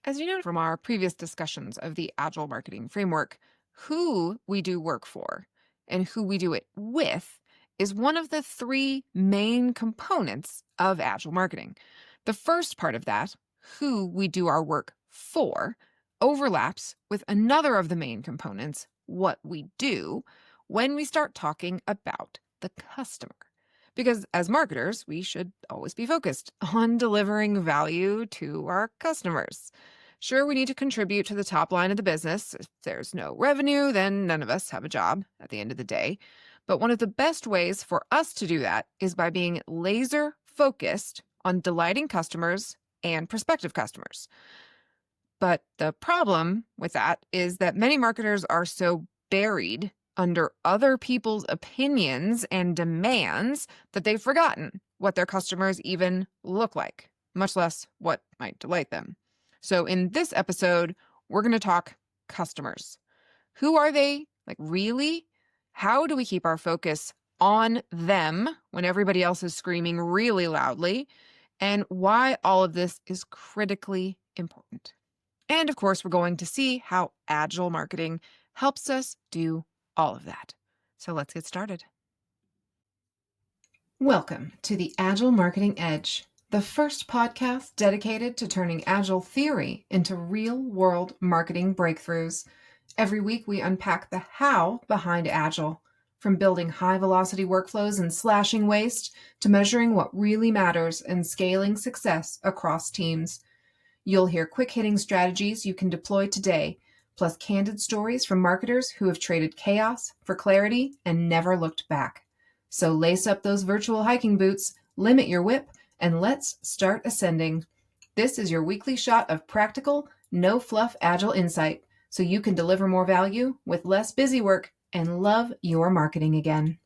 As you know from our previous discussions of the Agile marketing framework, who we do work for and who we do it with is one of the three main components of Agile marketing. The first part of that, who we do our work for, overlaps with another of the main components, what we do, when we start talking about the customer. Because as marketers, we should always be focused on delivering value to our customers. Sure, we need to contribute to the top line of the business. If there's no revenue, then none of us have a job at the end of the day. But one of the best ways for us to do that is by being laser focused on delighting customers and prospective customers. But the problem with that is that many marketers are so buried under other people's opinions and demands that they've forgotten what their customers even look like, much less what might delight them. So in this episode, we're going to talk customers. Who are they? Like, really? How do we keep our focus on them when everybody else is screaming really loudly? And why all of this is critically important. And of course, we're going to see how Agile marketing helps us do all of that. So let's get started. Welcome to the Agile Marketing Edge, the first podcast dedicated to turning Agile theory into real-world marketing breakthroughs. Every week, we unpack the how behind Agile, from building high-velocity workflows and slashing waste to measuring what really matters and scaling success across teams. You'll hear quick-hitting strategies you can deploy today, plus candid stories from marketers who have traded chaos for clarity and never looked back. So lace up those virtual hiking boots, limit your whip, and let's start ascending. This is your weekly shot of practical, no-fluff Agile insight, so you can deliver more value with less busy work and love your marketing again.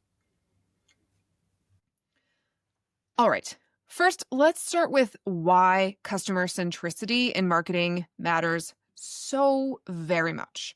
All right. First, let's start with why customer centricity in marketing matters so very much.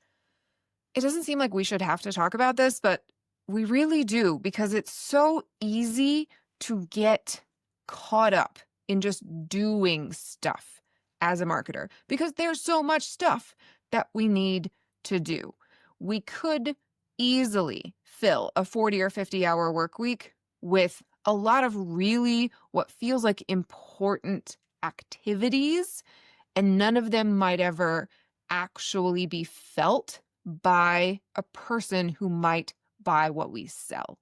It doesn't seem like we should have to talk about this, but we really do, because it's so easy to get caught up in just doing stuff as a marketer, because there's so much stuff that we need to do. We could easily fill a 40 or 50-hour work week with a lot of really what feels like important activities, and none of them might ever actually be felt by a person who might buy what we sell.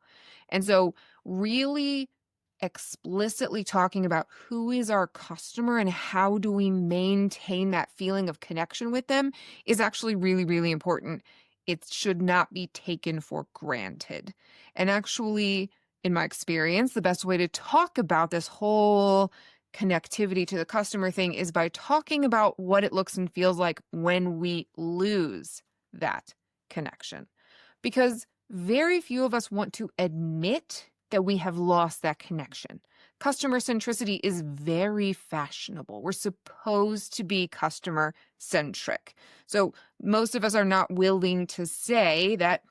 And so really explicitly talking about who is our customer and how do we maintain that feeling of connection with them is actually really, really important. It should not be taken for granted. And actually, in my experience, the best way to talk about this whole connectivity to the customer thing is by talking about what it looks and feels like when we lose that connection. Because very few of us want to admit that we have lost that connection. Customer centricity is very fashionable. We're supposed to be customer centric. So most of us are not willing to say that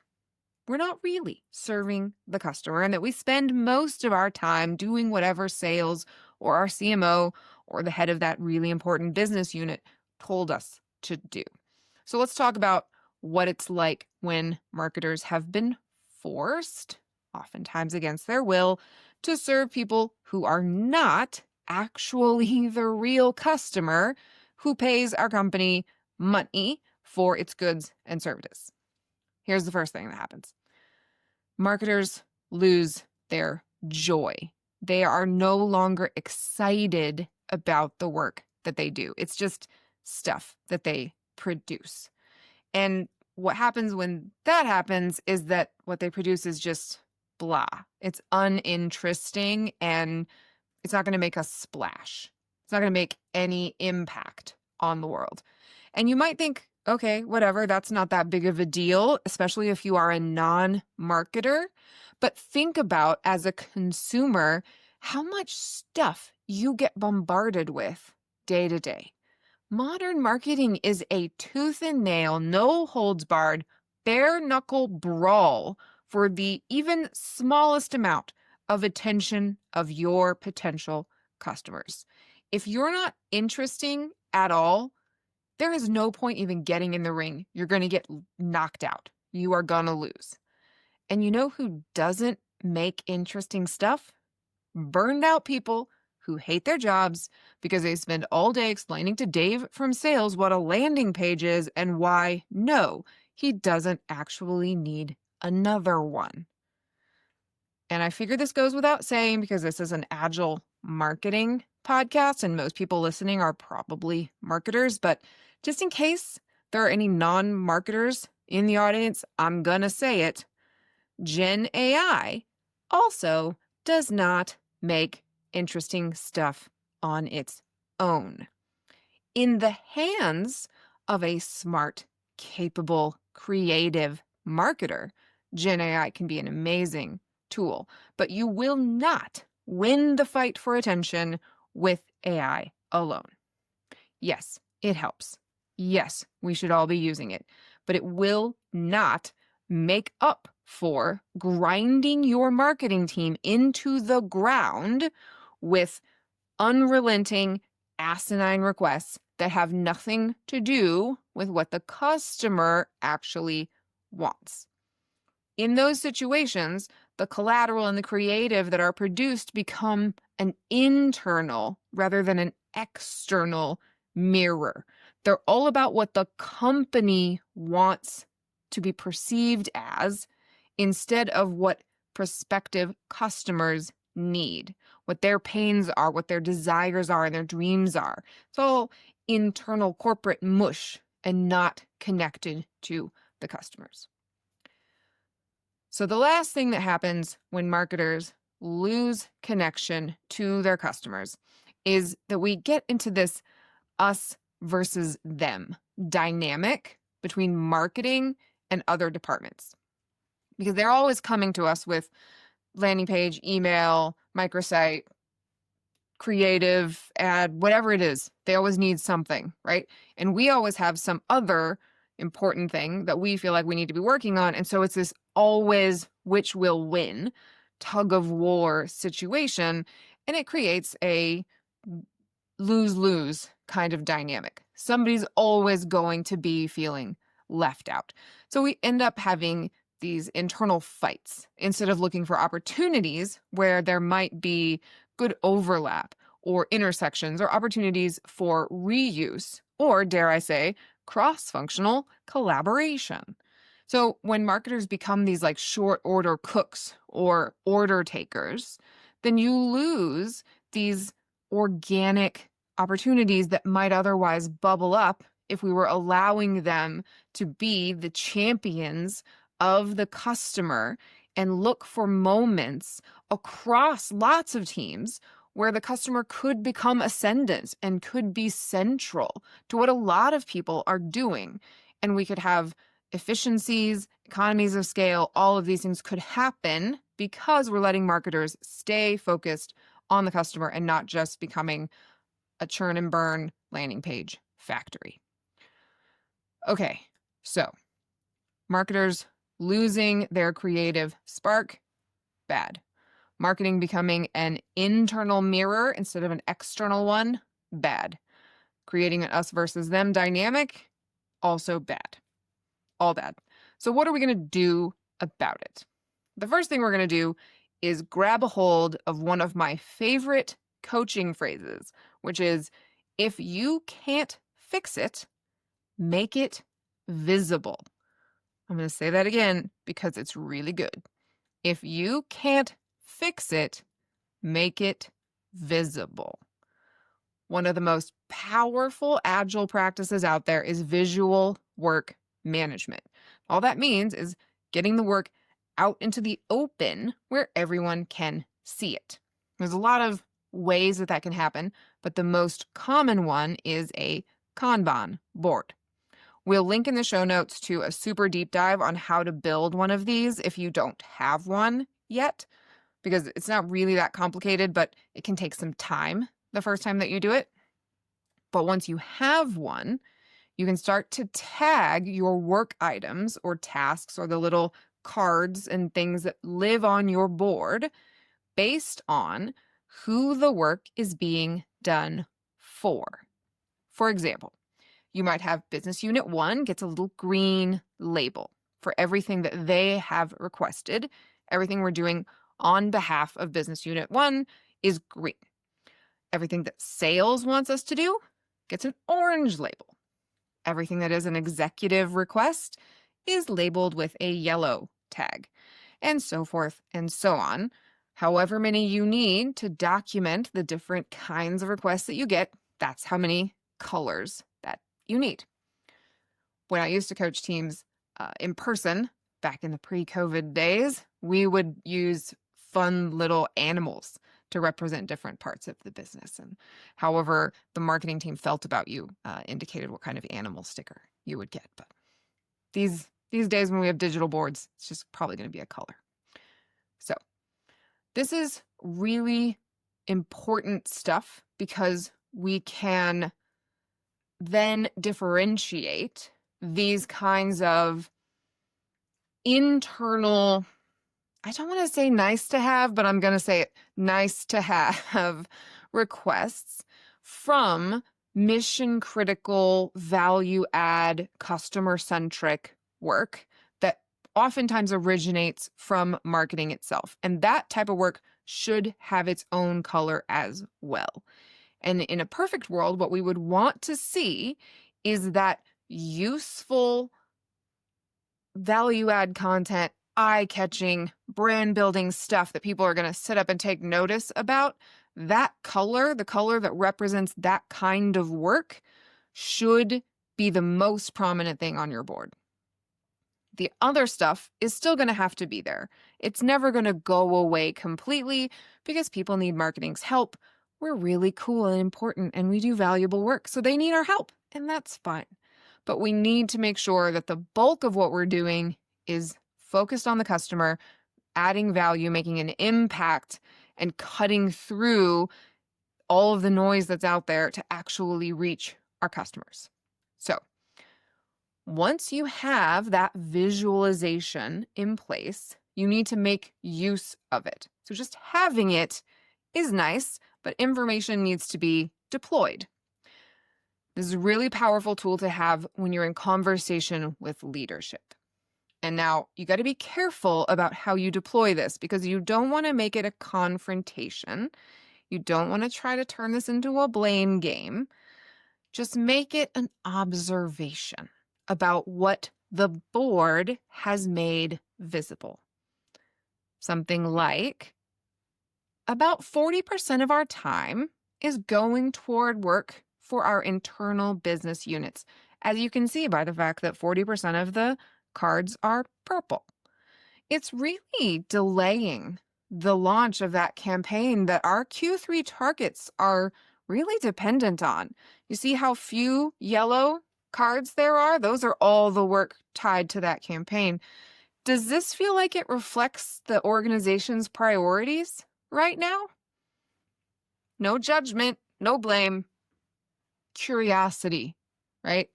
we're not really serving the customer and that we spend most of our time doing whatever sales or our CMO or the head of that really important business unit told us to do. So let's talk about what it's like when marketers have been forced, oftentimes against their will, to serve people who are not actually the real customer who pays our company money for its goods and services. Here's the first thing that happens. Marketers lose their joy. They are no longer excited about the work that they do. It's just stuff that they produce. And what happens when that happens is that what they produce is just blah. It's uninteresting and it's not going to make a splash. It's not going to make any impact on the world. And you might think, okay, whatever, that's not that big of a deal, especially if you are a non-marketer. But think about, as a consumer, how much stuff you get bombarded with day to day. Modern marketing is a tooth and nail, no holds barred, bare knuckle brawl for the even smallest amount of attention of your potential customers. If you're not interesting at all, there is no point even getting in the ring. You're going to get knocked out. You are going to lose. And you know who doesn't make interesting stuff? Burned out people who hate their jobs because they spend all day explaining to Dave from sales what a landing page is and why, no, he doesn't actually need another one. And I figure this goes without saying because this is an Agile marketing podcast and most people listening are probably marketers. But just in case there are any non-marketers in the audience, I'm going to say it. Gen AI also does not make interesting stuff on its own. In the hands of a smart, capable, creative marketer, Gen AI can be an amazing tool, but you will not win the fight for attention with AI alone. Yes, it helps. Yes, we should all be using it, but it will not make up for grinding your marketing team into the ground with unrelenting, asinine requests that have nothing to do with what the customer actually wants. In those situations, the collateral and the creative that are produced become an internal rather than an external mirror. They're all about what the company wants to be perceived as instead of what prospective customers need, what their pains are, what their desires are, and their dreams are. It's all internal corporate mush and not connected to the customers. So the last thing that happens when marketers lose connection to their customers is that we get into this us versus them dynamic between marketing and other departments. Because they're always coming to us with landing page, email, microsite, creative, ad, whatever it is. They always need something, right? And we always have some other important thing that we feel like we need to be working on. And so it's this always which will win tug of war situation. And it creates a lose-lose kind of dynamic. Somebody's always going to be feeling left out. So we end up having these internal fights instead of looking for opportunities where there might be good overlap or intersections or opportunities for reuse or, dare I say, cross-functional collaboration. So when marketers become these like short order cooks or order takers, then you lose these organic opportunities that might otherwise bubble up if we were allowing them to be the champions of the customer and look for moments across lots of teams where the customer could become ascendant and could be central to what a lot of people are doing. And we could have efficiencies, economies of scale, all of these things could happen because we're letting marketers stay focused on the customer and not just becoming a churn and burn landing page factory. Okay, so marketers losing their creative spark, bad. Marketing becoming an internal mirror instead of an external one, bad. Creating an us versus them dynamic, also bad. All bad. So what are we going to do about it? The first thing we're going to do is grab a hold of one of my favorite coaching phrases, which is, if you can't fix it, make it visible. I'm going to say that again because it's really good. If you can't fix it, make it visible. One of the most powerful Agile practices out there is visual work management. All that means is getting the work out into the open where everyone can see it. There's a lot of ways that can happen, but the most common one is a Kanban board. We'll link in the show notes to a super deep dive on how to build one of these if you don't have one yet, because it's not really that complicated, but it can take some time the first time that you do it. But once you have one, you can start to tag your work items or tasks or the little cards and things that live on your board based on who the work is being done for. For example, You might have business unit 1 gets a little green label for everything that they have requested. Everything we're doing on behalf of business unit 1 is green. Everything that sales wants us to do gets an orange label. Everything that is an executive request is labeled with a yellow tag, and so forth and so on. However many you need to document the different kinds of requests that you get, that's how many colors that you need. When I used to coach teams in person, back in the pre-COVID days, we would use fun little animals to represent different parts of the business. And however the marketing team felt about you indicated what kind of animal sticker you would get. But these days when we have digital boards, it's just probably going to be a color. So this is really important stuff because we can then differentiate these kinds of internal, I don't want to say nice to have, but I'm going to say it, nice to have requests from mission critical, value add, customer centric work that oftentimes originates from marketing itself. And that type of work should have its own color as well. And in a perfect world, what we would want to see is that useful value add content, eye-catching, brand-building stuff that people are going to sit up and take notice about, that color, the color that represents that kind of work, should be the most prominent thing on your board. The other stuff is still going to have to be there. It's never going to go away completely because people need marketing's help. We're really cool and important and we do valuable work, so they need our help, and that's fine. But we need to make sure that the bulk of what we're doing is focused on the customer, adding value, making an impact, and cutting through all of the noise that's out there to actually reach our customers. So once you have that visualization in place, you need to make use of it. So just having it is nice, but information needs to be deployed. This is a really powerful tool to have when you're in conversation with leadership. And now you got to be careful about how you deploy this because you don't want to make it a confrontation. You don't want to try to turn this into a blame game. Just make it an observation about what the board has made visible. Something like, about 40% of our time is going toward work for our internal business units, as you can see by the fact that 40% of the cards are purple. It's really delaying the launch of that campaign that our Q3 targets are really dependent on. You see how few yellow cards there are? Those are all the work tied to that campaign. Does this feel like it reflects the organization's priorities right now? No judgment, no blame, curiosity, right?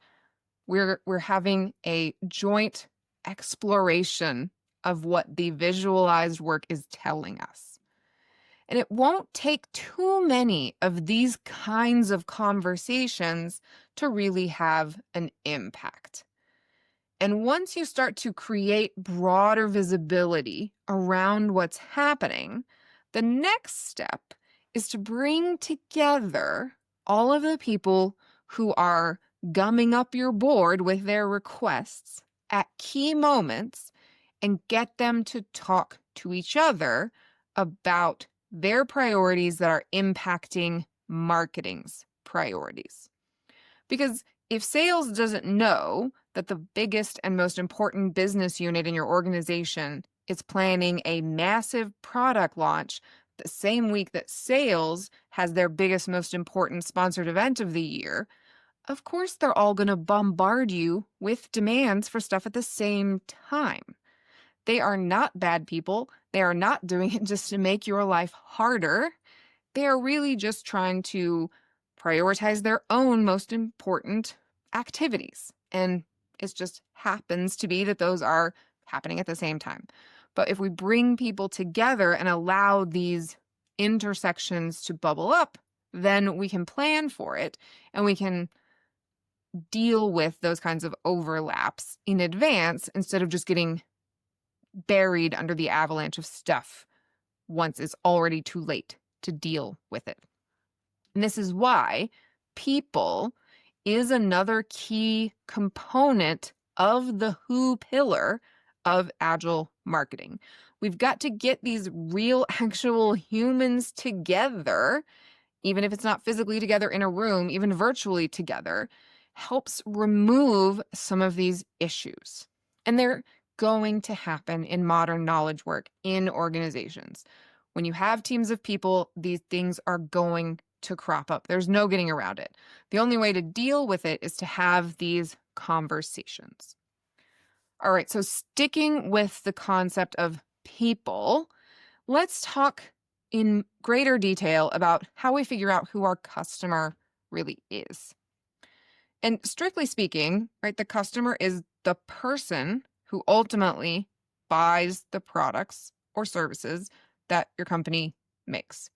We're having a joint exploration of what the visualized work is telling us. And it won't take too many of these kinds of conversations to really have an impact. And once you start to create broader visibility around what's happening, the next step is to bring together all of the people who are gumming up your board with their requests at key moments and get them to talk to each other about their priorities that are impacting marketing's priorities. Because if sales doesn't know that the biggest and most important business unit in your organization is planning a massive product launch the same week that sales has their biggest, most important sponsored event of the year, of course they're all going to bombard you with demands for stuff at the same time. They are not bad people. They are not doing it just to make your life harder. They are really just trying to prioritize their own most important activities. And it just happens to be that those are happening at the same time. But if we bring people together and allow these intersections to bubble up, then we can plan for it and we can deal with those kinds of overlaps in advance instead of just getting buried under the avalanche of stuff once it's already too late to deal with it. And this is why people is another key component of the who pillar of Agile marketing. We've got to get these real, actual humans together, even if it's not physically together in a room, even virtually together, helps remove some of these issues. And they're going to happen in modern knowledge work in organizations. When you have teams of people, these things are going to crop up. There's no getting around it. The only way to deal with it is to have these conversations. All right, so sticking with the concept of people, let's talk in greater detail about how we figure out who our customer really is. And strictly speaking, right, the customer is the person who ultimately buys the products or services that your company makes.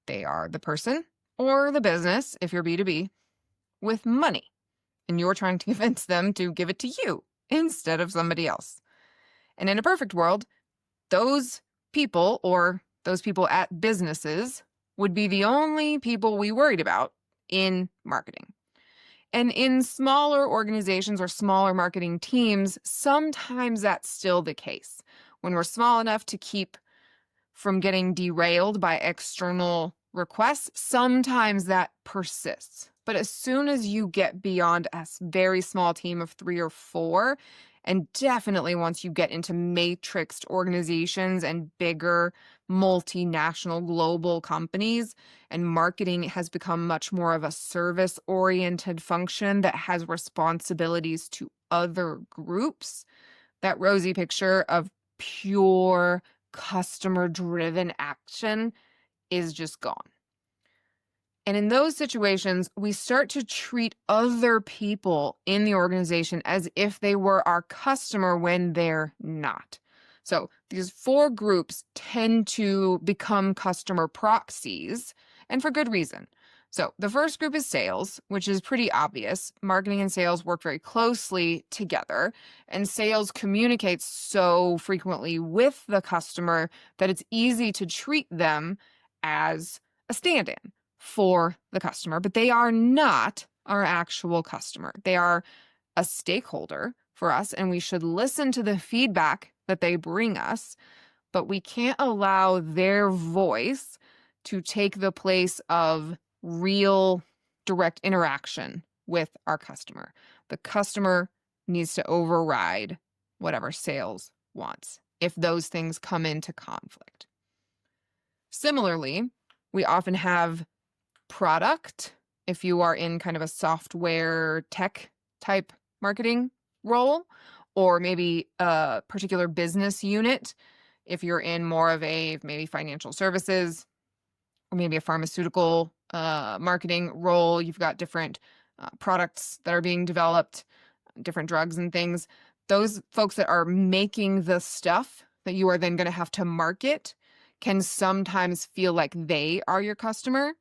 They are the person or the business, if you're B2B, with money, and you're trying to convince them to give it to you instead of somebody else. And in a perfect world, those people or those people at businesses would be the only people we worried about in marketing. And in smaller organizations or smaller marketing teams, sometimes that's still the case. When we're small enough to keep from getting derailed by external requests, sometimes that persists. But as soon as you get beyond a very small team of 3 or 4, and definitely once you get into matrixed organizations and bigger multinational global companies, and marketing has become much more of a service-oriented function that has responsibilities to other groups, that rosy picture of pure customer-driven action is just gone. And in those situations, we start to treat other people in the organization as if they were our customer when they're not. So these 4 groups tend to become customer proxies, and for good reason. So the first group is sales, which is pretty obvious. Marketing and sales work very closely together, and sales communicates so frequently with the customer that it's easy to treat them as a stand-in for the customer, but they are not our actual customer. They are a stakeholder for us, and we should listen to the feedback that they bring us, but we can't allow their voice to take the place of real direct interaction with our customer. The customer needs to override whatever sales wants if those things come into conflict. Similarly, we often have product, if you are in kind of a software tech type marketing role, or maybe a particular business unit, if you're in more of a maybe financial services, or maybe a pharmaceutical marketing role, you've got different products that are being developed, different drugs and things. Those folks that are making the stuff that you are then going to have to market can sometimes feel like they are your customer.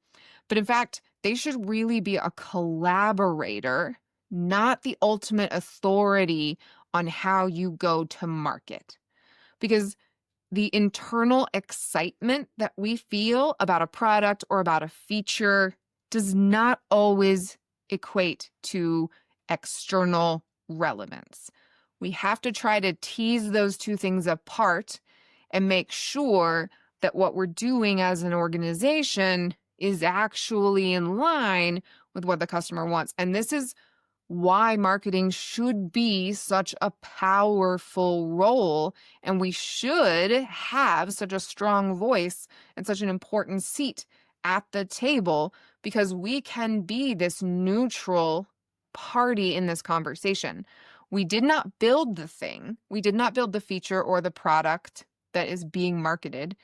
But in fact, they should really be a collaborator, not the ultimate authority on how you go to market. Because the internal excitement that we feel about a product or about a feature does not always equate to external relevance. We have to try to tease those two things apart and make sure that what we're doing as an organization is actually in line with what the customer wants. And this is why marketing should be such a powerful role, and we should have such a strong voice and such an important seat at the table, because we can be this neutral party in this conversation. We did not build the thing. We did not build the feature or the product that is being marketed.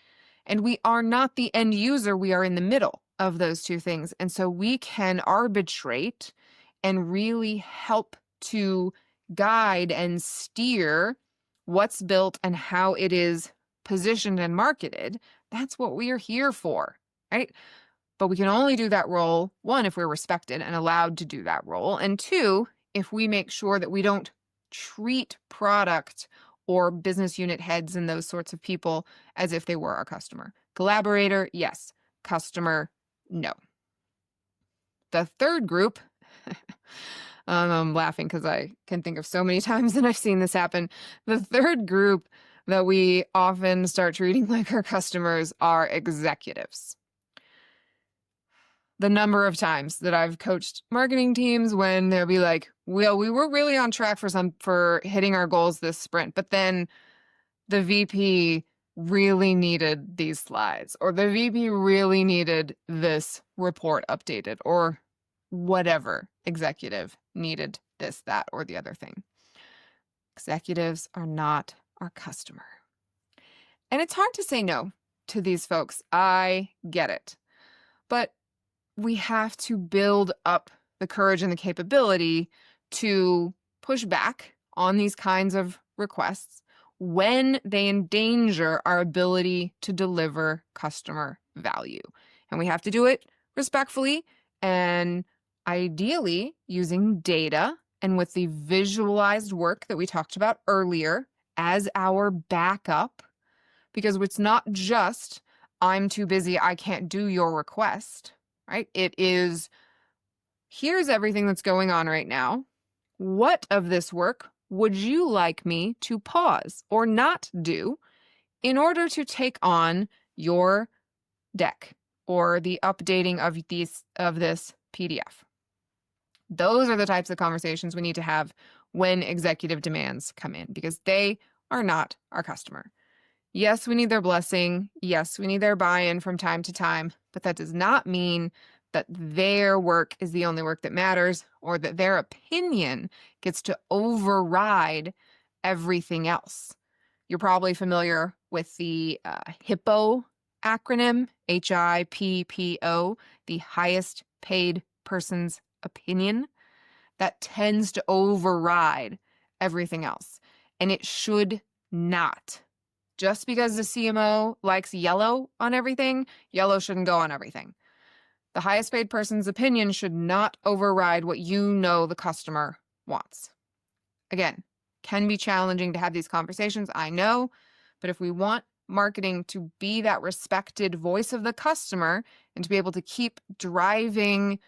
And we are not the end user. We are in the middle of those two things. And so we can arbitrate and really help to guide and steer what's built and how it is positioned and marketed. That's what we are here for, right? But we can only do that role, one, if we're respected and allowed to do that role, and two, if we make sure that we don't treat product or business unit heads and those sorts of people as if they were our customer. Collaborator, yes. Customer, no. The third group, I'm laughing because I can think of so many times that I've seen this happen. The third group that we often start treating like our customers are executives. The number of times that I've coached marketing teams when they'll be like, well, we were really on track for hitting our goals this sprint, but then the VP really needed these slides, or the VP really needed this report updated, or whatever executive needed this, that, or the other thing. Executives are not our customer. And it's hard to say no to these folks. I get it. But we have to build up the courage and the capability to push back on these kinds of requests when they endanger our ability to deliver customer value. And we have to do it respectfully and ideally using data and with the visualized work that we talked about earlier as our backup, because it's not just, I'm too busy, I can't do your request, right? It is, here's everything that's going on right now. What of this work would you like me to pause or not do in order to take on your deck or the updating of this PDF? Those are the types of conversations we need to have when executive demands come in, because they are not our customer. Yes, we need their blessing. Yes, we need their buy-in from time to time, but that does not mean that their work is the only work that matters or that their opinion gets to override everything else. You're probably familiar with the HIPPO acronym, HIPPO, the highest paid person's opinion. That tends to override everything else. And it should not. Just because the CMO likes yellow on everything, yellow shouldn't go on everything. The highest paid person's opinion should not override what you know the customer wants. Again, can be challenging to have these conversations, I know, but if we want marketing to be that respected voice of the customer and to be able to keep driving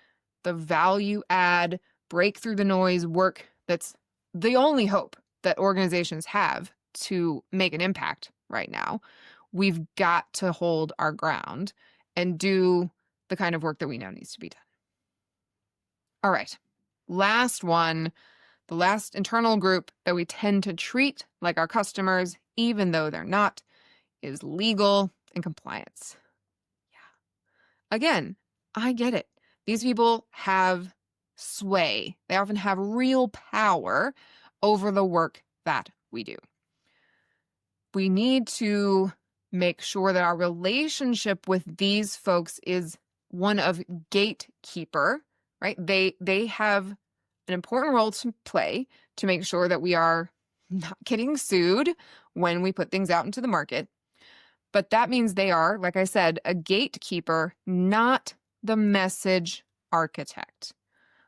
the value add, break through the noise work that's the only hope that organizations have to make an impact right now, we've got to hold our ground and do the kind of work that we know needs to be done. All right, last one, the last internal group that we tend to treat like our customers, even though they're not, is legal and compliance. Yeah. Again, I get it. These people have sway. They often have real power over the work that we do. We need to make sure that our relationship with these folks is one of gatekeeper, right? They have an important role to play to make sure that we are not getting sued when we put things out into the market. But that means they are, like I said, a gatekeeper, not the message architect.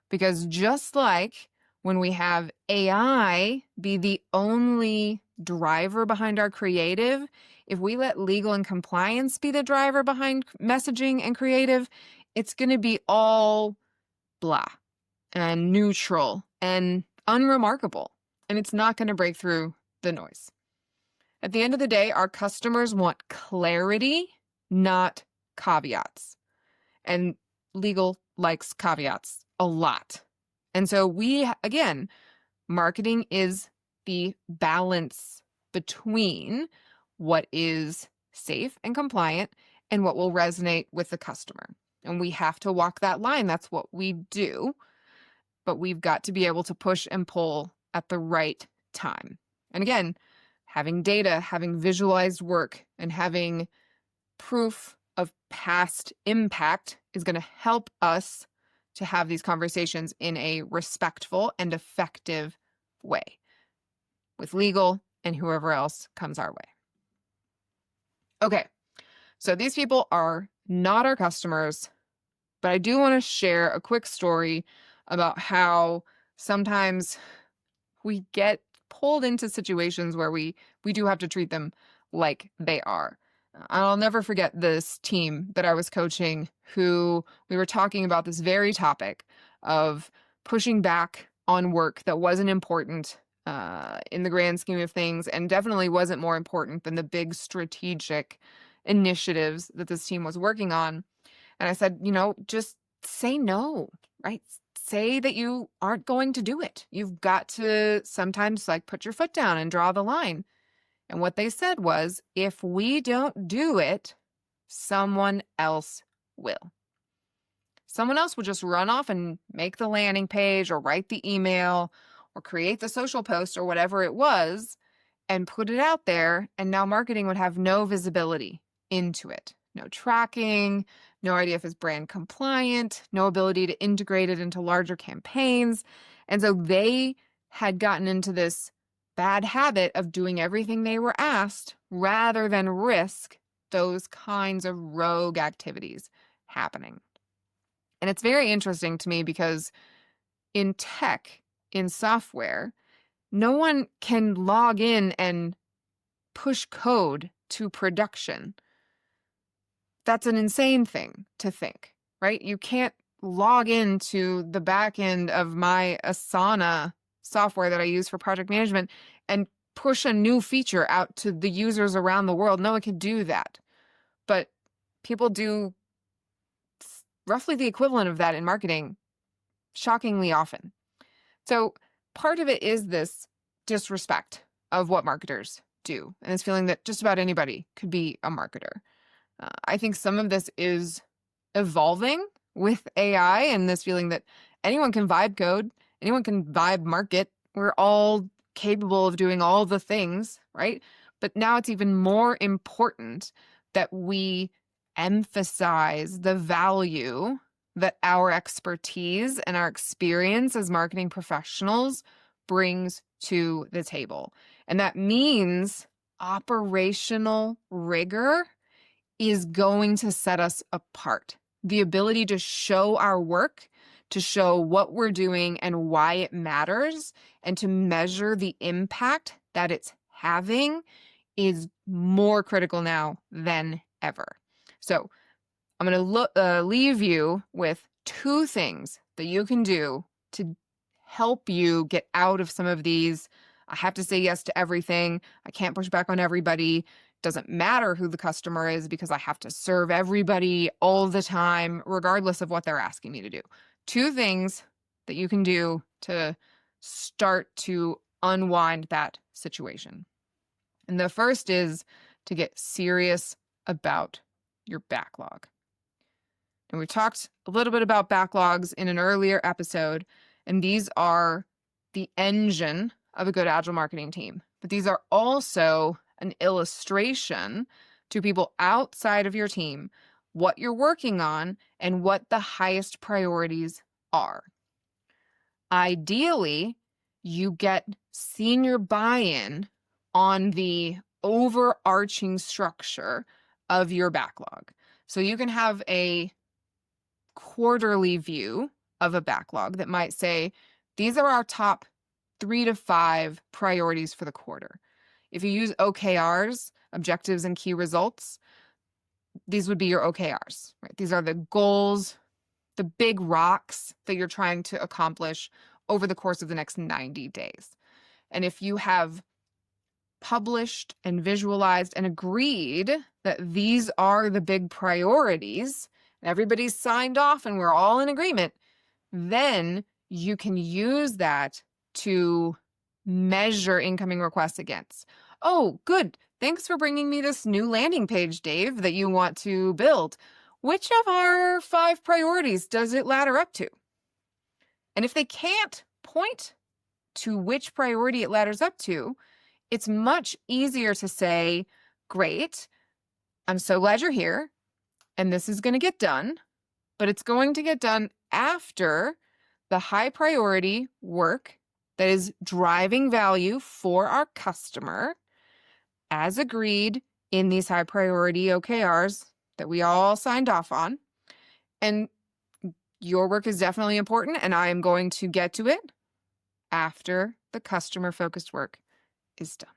Because just like when we have AI be the only driver behind our creative, if we let legal and compliance be the driver behind messaging and creative, it's going to be all blah and neutral and unremarkable. And it's not going to break through the noise. At the end of the day, our customers want clarity, not caveats. And legal likes caveats a lot. And so again, marketing is the balance between what is safe and compliant and what will resonate with the customer. And we have to walk that line. That's what we do. But we've got to be able to push and pull at the right time. And again, having data, having visualized work, and having proof of past impact is going to help us to have these conversations in a respectful and effective way with legal and whoever else comes our way. Okay, so these people are not our customers. But I do want to share a quick story about how sometimes we get pulled into situations where we do have to treat them like they are. I'll never forget this team that I was coaching who we were talking about this very topic of pushing back on work that wasn't important in the grand scheme of things, and definitely wasn't more important than the big strategic initiatives that this team was working on. And I said, just say no, right? Say that you aren't going to do it. You've got to sometimes put your foot down and draw the line. And what they said was, if we don't do it, someone else will. Someone else will just run off and make the landing page or write the email or create the social post or whatever it was and put it out there. And now marketing would have no visibility into it. No tracking, no idea if it's brand compliant, no ability to integrate it into larger campaigns. And so they had gotten into this bad habit of doing everything they were asked rather than risk those kinds of rogue activities happening. And it's very interesting to me because in tech, in software, no one can log in and push code to production. That's an insane thing to think, right? You can't log into the back end of my Asana software that I use for project management and push a new feature out to the users around the world. No one can do that. But people do roughly the equivalent of that in marketing shockingly often. So part of it is this disrespect of what marketers do, and this feeling that just about anybody could be a marketer. I think some of this is evolving with AI and this feeling that anyone can vibe code, anyone can vibe market. We're all capable of doing all the things, right? But now it's even more important that we emphasize the value that our expertise and our experience as marketing professionals brings to the table. And that means operational rigor is going to set us apart. The ability to show our work, to show what we're doing and why it matters, and to measure the impact that it's having is more critical now than ever. So I'm going to leave you with 2 things that you can do to help you get out of some of these. I have to say yes to everything. I can't push back on everybody. Doesn't matter who the customer is because I have to serve everybody all the time, regardless of what they're asking me to do. 2 things that you can do to start to unwind that situation. And the first is to get serious about your backlog. And we talked a little bit about backlogs in an earlier episode, and these are the engine of a good Agile marketing team. But these are also an illustration to people outside of your team what you're working on and what the highest priorities are. Ideally, you get senior buy-in on the overarching structure of your backlog. So you can have a quarterly view of a backlog that might say, these are our top 3 to 5 priorities for the quarter. If you use OKRs, objectives and key results, these would be your OKRs, right? These are the goals, the big rocks that you're trying to accomplish over the course of the next 90 days. And if you have published and visualized and agreed that these are the big priorities, and everybody's signed off and we're all in agreement, then you can use that to measure incoming requests against. Oh, good. Thanks for bringing me this new landing page, Dave, that you want to build. Which of our 5 priorities does it ladder up to? And if they can't point to which priority it ladders up to, it's much easier to say, great, I'm so glad you're here, and this is going to get done, but it's going to get done after the high priority work that is driving value for our customer, as agreed in these high priority OKRs that we all signed off on. And your work is definitely important, and I am going to get to it after the customer-focused work is done.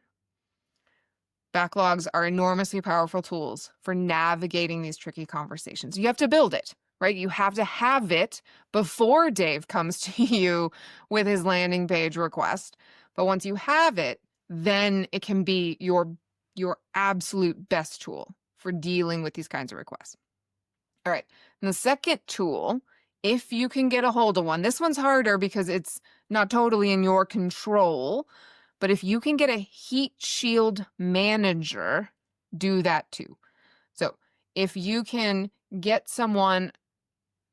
Backlogs are enormously powerful tools for navigating these tricky conversations. You have to build it, right? You have to have it before Dave comes to you with his landing page request. But once you have it, then it can be your absolute best tool for dealing with these kinds of requests. All right. And the second tool, if you can get a hold of one, this one's harder because it's not totally in your control. But if you can get a heat shield manager, do that too. So if you can get someone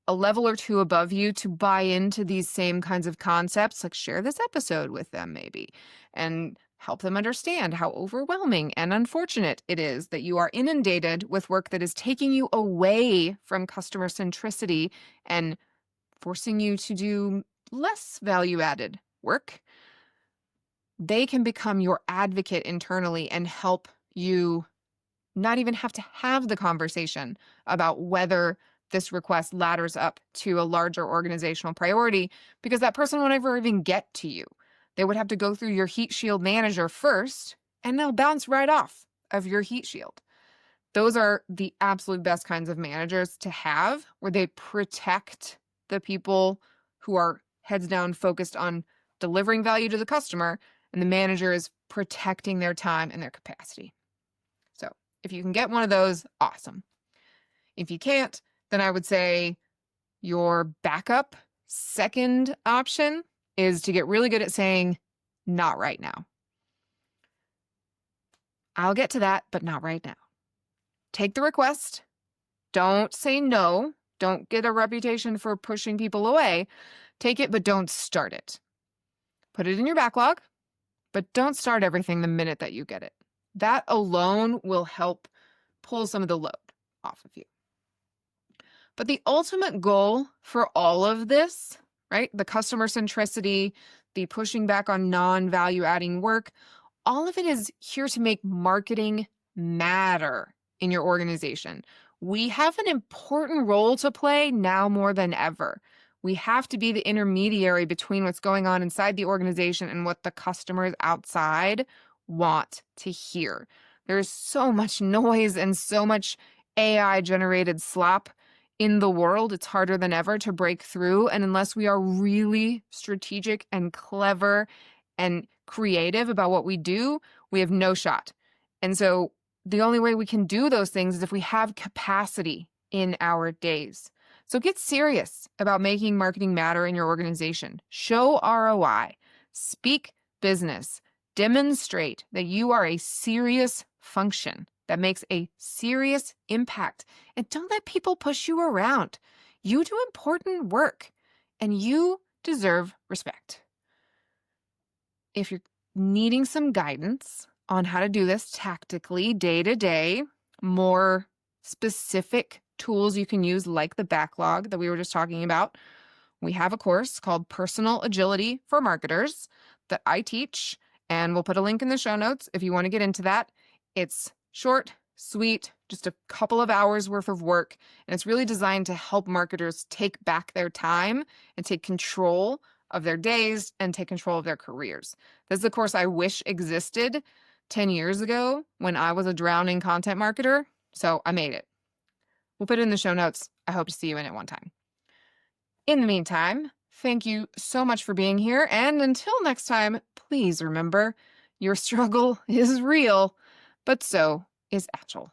a level or two above you to buy into these same kinds of concepts, like share this episode with them maybe, and help them understand how overwhelming and unfortunate it is that you are inundated with work that is taking you away from customer centricity and forcing you to do less value-added work. They can become your advocate internally and help you not even have to have the conversation about whether this request ladders up to a larger organizational priority, because that person won't ever even get to you. They would have to go through your heat shield manager first, and they'll bounce right off of your heat shield. Those are the absolute best kinds of managers to have, where they protect the people who are heads down focused on delivering value to the customer, and the manager is protecting their time and their capacity. So if you can get one of those, awesome. If you can't, then I would say your backup second option is to get really good at saying, not right now. I'll get to that, but not right now. Take the request. Don't say no. Don't get a reputation for pushing people away. Take it, but don't start it. Put it in your backlog, but don't start everything the minute that you get it. That alone will help pull some of the load off of you. But the ultimate goal for all of this, right? The customer centricity, the pushing back on non-value adding work, all of it is here to make marketing matter in your organization. We have an important role to play now more than ever. We have to be the intermediary between what's going on inside the organization and what the customers outside want to hear. There's so much noise and so much AI-generated slop in the world. It's harder than ever to break through. And unless we are really strategic and clever and creative about what we do, we have no shot. And so the only way we can do those things is if we have capacity in our days. So get serious about making marketing matter in your organization. Show ROI, speak business, demonstrate that you are a serious function that makes a serious impact. And don't let people push you around. You do important work, and you deserve respect. If you're needing some guidance on how to do this tactically, day to day, more specific tools you can use like the backlog that we were just talking about, we have a course called Personal Agility for Marketers that I teach, and we'll put a link in the show notes if you want to get into that. It's short, sweet, just a couple of hours worth of work, and it's really designed to help marketers take back their time and take control of their days and take control of their careers. This is a course I wish existed 10 years ago when I was a drowning content marketer, so I made it. We'll put it in the show notes. I hope to see you in it one time. In the meantime, thank you so much for being here, and until next time, please remember, your struggle is real, but so is Agile.